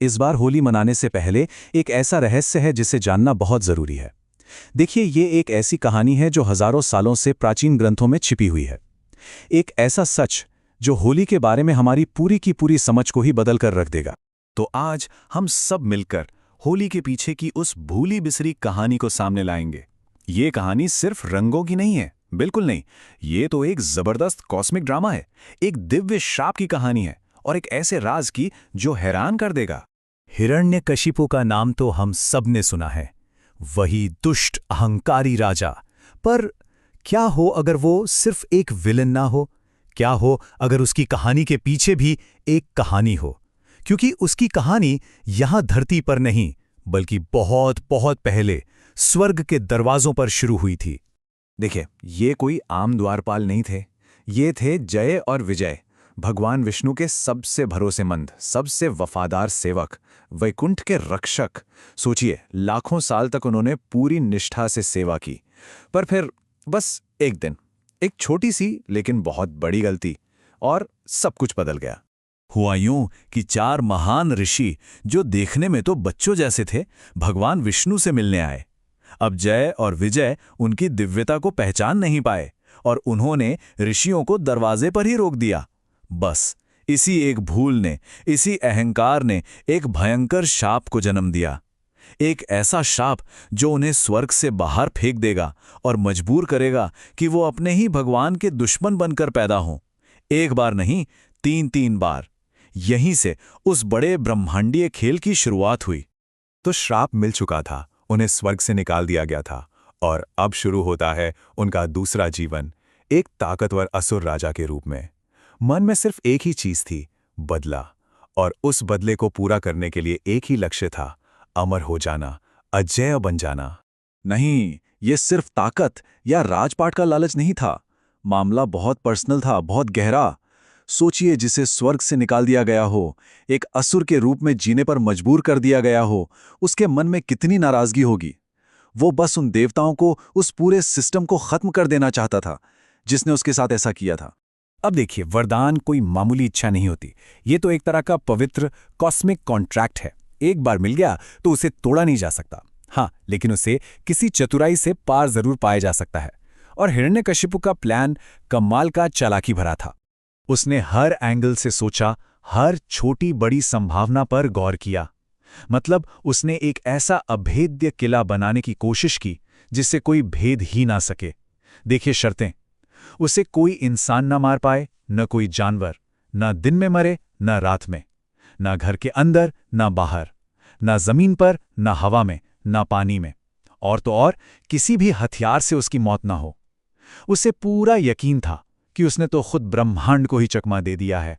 इस बार होली मनाने से पहले एक ऐसा रहस्य है जिसे जानना बहुत जरूरी है। देखिए, ये एक ऐसी कहानी है जो हजारों सालों से प्राचीन ग्रंथों में छिपी हुई है। एक ऐसा सच जो होली के बारे में हमारी पूरी की पूरी समझ को ही बदल कर रख देगा। तो आज हम सब मिलकर होली के पीछे की उस भूली बिसरी कहानी को सामने लाएंगे। ये कहानी सिर्फ रंगों की नहीं है, बिल्कुल नहीं। ये तो एक जबरदस्त कॉस्मिक ड्रामा है, एक दिव्य श्राप की कहानी है और एक ऐसे राज की जो हैरान कर देगा। हिरण्यकशिपु का नाम तो हम सब ने सुना है, वही दुष्ट अहंकारी राजा। पर क्या हो अगर वो सिर्फ एक विलन ना हो? क्या हो अगर उसकी कहानी के पीछे भी एक कहानी हो? क्योंकि उसकी कहानी यहां धरती पर नहीं, बल्कि बहुत बहुत पहले स्वर्ग के दरवाजों पर शुरू हुई थी। देखिए, ये कोई आम द्वारपाल नहीं थे। ये थे जय और विजय, भगवान विष्णु के सबसे भरोसेमंद, सबसे वफादार सेवक, वैकुंठ के रक्षक। सोचिए, लाखों साल तक उन्होंने पूरी निष्ठा से सेवा की। पर फिर बस एक दिन, एक छोटी सी लेकिन बहुत बड़ी गलती, और सब कुछ बदल गया। हुआ यूं कि 4 महान ऋषि, जो देखने में तो बच्चों जैसे थे, भगवान विष्णु से मिलने आए। अब जय और विजय उनकी दिव्यता को पहचान नहीं पाए और उन्होंने ऋषियों को दरवाजे पर ही रोक दिया। बस इसी एक भूल ने, इसी अहंकार ने एक भयंकर शाप को जन्म दिया। एक ऐसा शाप जो उन्हें स्वर्ग से बाहर फेंक देगा और मजबूर करेगा कि वो अपने ही भगवान के दुश्मन बनकर पैदा हों। एक बार नहीं, 3-3 बार। यहीं से उस बड़े ब्रह्मांडीय खेल की शुरुआत हुई। तो श्राप मिल चुका था, उन्हें स्वर्ग से निकाल दिया गया था, और अब शुरू होता है उनका दूसरा जीवन, एक ताकतवर असुर राजा के रूप में। मन में सिर्फ एक ही चीज थी, बदला। और उस बदले को पूरा करने के लिए एक ही लक्ष्य था, अमर हो जाना, अजेय बन जाना। नहीं, ये सिर्फ ताकत या राजपाट का लालच नहीं था। मामला बहुत पर्सनल था, बहुत गहरा। सोचिए, जिसे स्वर्ग से निकाल दिया गया हो, एक असुर के रूप में जीने पर मजबूर कर दिया गया हो, उसके मन में कितनी नाराजगी होगी। वो बस उन देवताओं को, उस पूरे सिस्टम को खत्म कर देना चाहता था जिसने उसके साथ ऐसा किया था। अब देखिए, वरदान कोई मामूली इच्छा नहीं होती। ये तो एक तरह का पवित्र कॉस्मिक कॉन्ट्रैक्ट है। एक बार मिल गया तो उसे तोड़ा नहीं जा सकता। हाँ, लेकिन उसे किसी चतुराई से पार जरूर पाया जा सकता है। और हिरण्यकशिपु का प्लान कमाल का चालाकी भरा था। उसने हर एंगल से सोचा, हर छोटी बड़ी संभावना पर गौर किया। मतलब उसने एक ऐसा अभेद्य किला बनाने की कोशिश की जिससे कोई भेद ही ना सके। देखिए शर्तें, उसे कोई इंसान ना मार पाए, न कोई जानवर, न दिन में मरे न रात में, न घर के अंदर न बाहर, न जमीन पर न हवा में न पानी में, और तो और किसी भी हथियार से उसकी मौत ना हो। उसे पूरा यकीन था कि उसने तो खुद ब्रह्मांड को ही चकमा दे दिया है।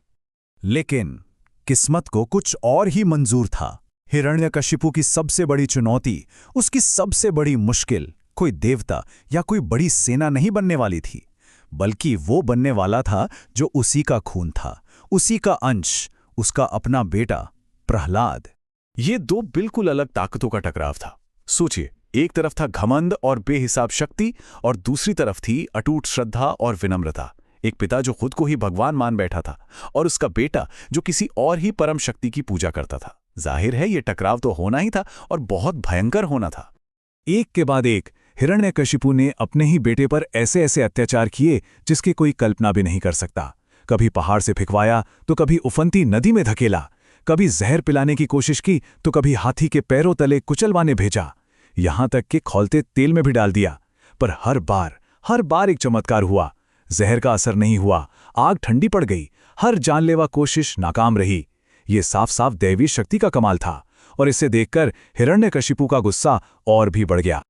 लेकिन किस्मत को कुछ और ही मंजूर था। हिरण्यकशिपु की सबसे बड़ी चुनौती, उसकी सबसे बड़ी मुश्किल कोई देवता या कोई बड़ी सेना नहीं बनने वाली थी, बल्कि वो बनने वाला था जो उसी का खून था, उसी का अंश, उसका अपना बेटा प्रहलाद। ये 2 बिल्कुल अलग ताकतों का टकराव था। सोचिए, एक तरफ था घमंड और बेहिसाब शक्ति, और दूसरी तरफ थी अटूट श्रद्धा और विनम्रता। एक पिता जो खुद को ही भगवान मान बैठा था, और उसका बेटा जो किसी और ही परम शक्ति की पूजा करता था। जाहिर है ये टकराव तो होना ही था, और बहुत भयंकर होना था। एक के बाद एक हिरण्यकशिपु ने अपने ही बेटे पर ऐसे ऐसे अत्याचार किए जिसकी कोई कल्पना भी नहीं कर सकता। कभी पहाड़ से फिकवाया तो कभी उफनती नदी में धकेला, कभी जहर पिलाने की कोशिश की तो कभी हाथी के पैरों तले कुचलवाने भेजा, यहां तक कि खौलते तेल में भी डाल दिया। पर हर बार एक चमत्कार हुआ। जहर का असर नहीं हुआ, आग ठंडी पड़ गई, हर जानलेवा कोशिश नाकाम रही। ये साफ साफ दैवी शक्ति का कमाल था, और इसे देखकर हिरण्यकशिपु का गुस्सा और भी बढ़ गया।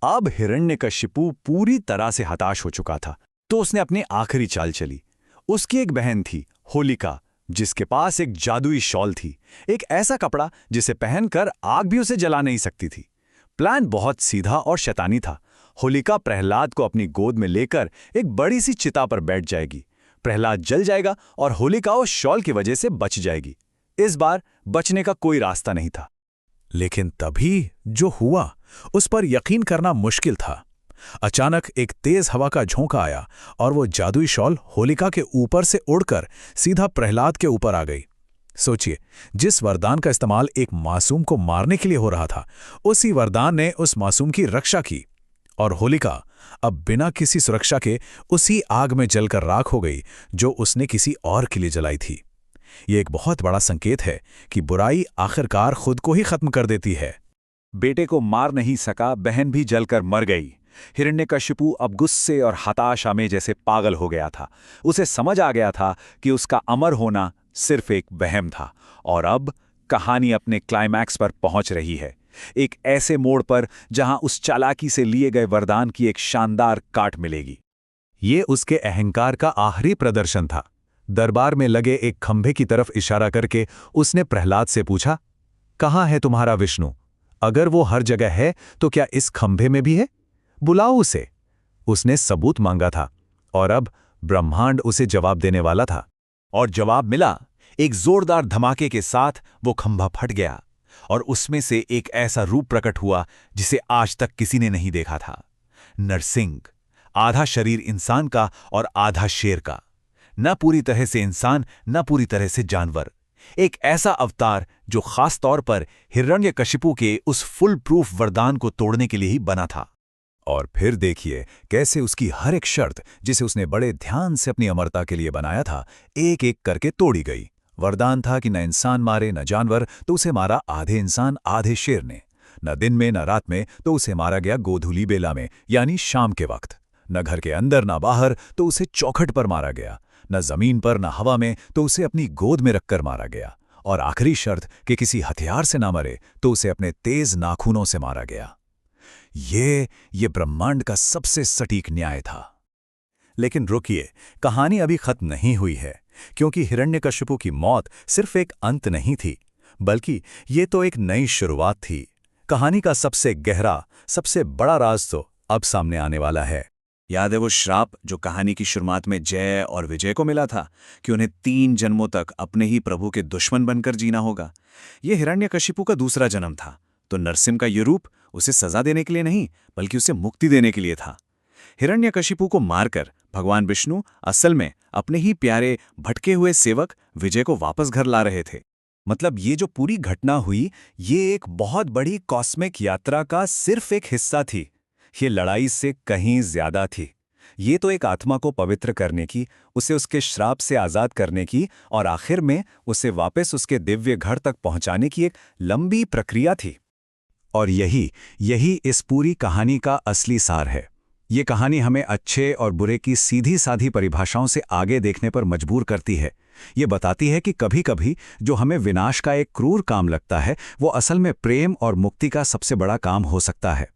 अब हिरण्यकशिपु पूरी तरह से हताश हो चुका था, तो उसने अपनी आखिरी चाल चली। उसकी एक बहन थी, होलिका, जिसके पास एक जादुई शॉल थी, एक ऐसा कपड़ा जिसे पहनकर आग भी उसे जला नहीं सकती थी। प्लान बहुत सीधा और शैतानी था। होलिका प्रहलाद को अपनी गोद में लेकर एक बड़ी सी चिता पर बैठ जाएगी। प्रहलाद जल जाएगा और होलिका उस शॉल की वजह से बच जाएगी। इस बार बचने का कोई रास्ता नहीं था। लेकिन तभी जो हुआ उस पर यकीन करना मुश्किल था। अचानक एक तेज हवा का झोंका आया और वो जादुई शॉल होलिका के ऊपर से उड़कर सीधा प्रहलाद के ऊपर आ गई। सोचिए, जिस वरदान का इस्तेमाल एक मासूम को मारने के लिए हो रहा था, उसी वरदान ने उस मासूम की रक्षा की। और होलिका अब बिना किसी सुरक्षा के उसी आग में जलकर राख हो गई जो उसने किसी और के लिए जलाई थी। ये एक बहुत बड़ा संकेत है कि बुराई आखिरकार खुद को ही खत्म कर देती है। बेटे को मार नहीं सका, बहन भी जलकर मर गई। हिरण्यकशिपु अब गुस्से और हताशा में जैसे पागल हो गया था। उसे समझ आ गया था कि उसका अमर होना सिर्फ एक वहम था, और अब कहानी अपने क्लाइमैक्स पर पहुंच रही है, एक ऐसे मोड़ पर जहां उस चालाकी से लिए गए वरदान की एक शानदार काट मिलेगी। ये उसके अहंकार का आखिरी प्रदर्शन था। दरबार में लगे एक खंभे की तरफ इशारा करके उसने प्रहलाद से पूछा, कहाँ है तुम्हारा विष्णु? अगर वो हर जगह है तो क्या इस खंभे में भी है? बुलाओ उसे। उसने सबूत मांगा था, और अब ब्रह्मांड उसे जवाब देने वाला था। और जवाब मिला। एक जोरदार धमाके के साथ वो खंभा फट गया, और उसमें से एक ऐसा रूप प्रकट हुआ जिसे आज तक किसी ने नहीं देखा था। नरसिंह, आधा शरीर इंसान का और आधा शेर का, न पूरी तरह से इंसान न पूरी तरह से जानवर। एक ऐसा अवतार जो खास तौर पर हिरण्यकशिपु के उस फुल प्रूफ वरदान को तोड़ने के लिए ही बना था। और फिर देखिए कैसे उसकी हर एक शर्त, जिसे उसने बड़े ध्यान से अपनी अमरता के लिए बनाया था, एक एक करके तोड़ी गई। वरदान था कि न इंसान मारे न जानवर, तो उसे मारा आधे इंसान आधे शेर ने। न दिन में न रात में, तो उसे मारा गया गोधूली बेला में, यानी शाम के वक्त। न घर के अंदर न बाहर, तो उसे चौखट पर मारा गया। न जमीन पर न हवा में, तो उसे अपनी गोद में रखकर मारा गया। और आखिरी शर्त कि किसी हथियार से ना मरे, तो उसे अपने तेज नाखूनों से मारा गया। ये ब्रह्मांड का सबसे सटीक न्याय था। लेकिन रुकिए, कहानी अभी खत्म नहीं हुई है, क्योंकि हिरण्यकशिपु की मौत सिर्फ एक अंत नहीं थी, बल्कि ये तो एक नई शुरुआत थी। कहानी का सबसे गहरा, सबसे बड़ा राज तो अब सामने आने वाला है। याद है वो श्राप जो कहानी की शुरुआत में जय और विजय को मिला था, कि उन्हें 3 जन्मों तक अपने ही प्रभु के दुश्मन बनकर जीना होगा। ये हिरण्यकशिपु का दूसरा जन्म था। तो नरसिंह का ये रूप उसे सजा देने के लिए नहीं, बल्कि उसे मुक्ति देने के लिए था। हिरण्यकशिपु को मारकर भगवान विष्णु असल में अपने ही प्यारे भटके हुए सेवक विजय को वापस घर ला रहे थे। मतलब ये जो पूरी घटना हुई, ये एक बहुत बड़ी कॉस्मिक यात्रा का सिर्फ एक हिस्सा थी। ये लड़ाई से कहीं ज्यादा थी। ये तो एक आत्मा को पवित्र करने की, उसे उसके श्राप से आज़ाद करने की, और आखिर में उसे वापस उसके दिव्य घर तक पहुंचाने की एक लंबी प्रक्रिया थी। और यही इस पूरी कहानी का असली सार है। ये कहानी हमें अच्छे और बुरे की सीधी साधी परिभाषाओं से आगे देखने पर मजबूर करती है। ये बताती है कि कभी-कभी जो हमें विनाश का एक क्रूर काम लगता है, वो असल में प्रेम और मुक्ति का सबसे बड़ा काम हो सकता है।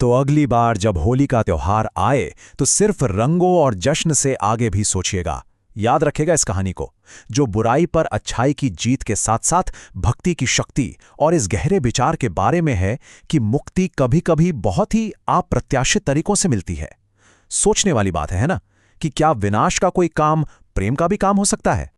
तो अगली बार जब होली का त्योहार आए, तो सिर्फ रंगों और जश्न से आगे भी सोचिएगा। याद रखेगा इस कहानी को, जो बुराई पर अच्छाई की जीत के साथ साथ भक्ति की शक्ति और इस गहरे विचार के बारे में है कि मुक्ति कभी-कभी बहुत ही अप्रत्याशित तरीकों से मिलती है। सोचने वाली बात है ना, कि क्या विनाश का कोई काम प्रेम का भी काम हो सकता है?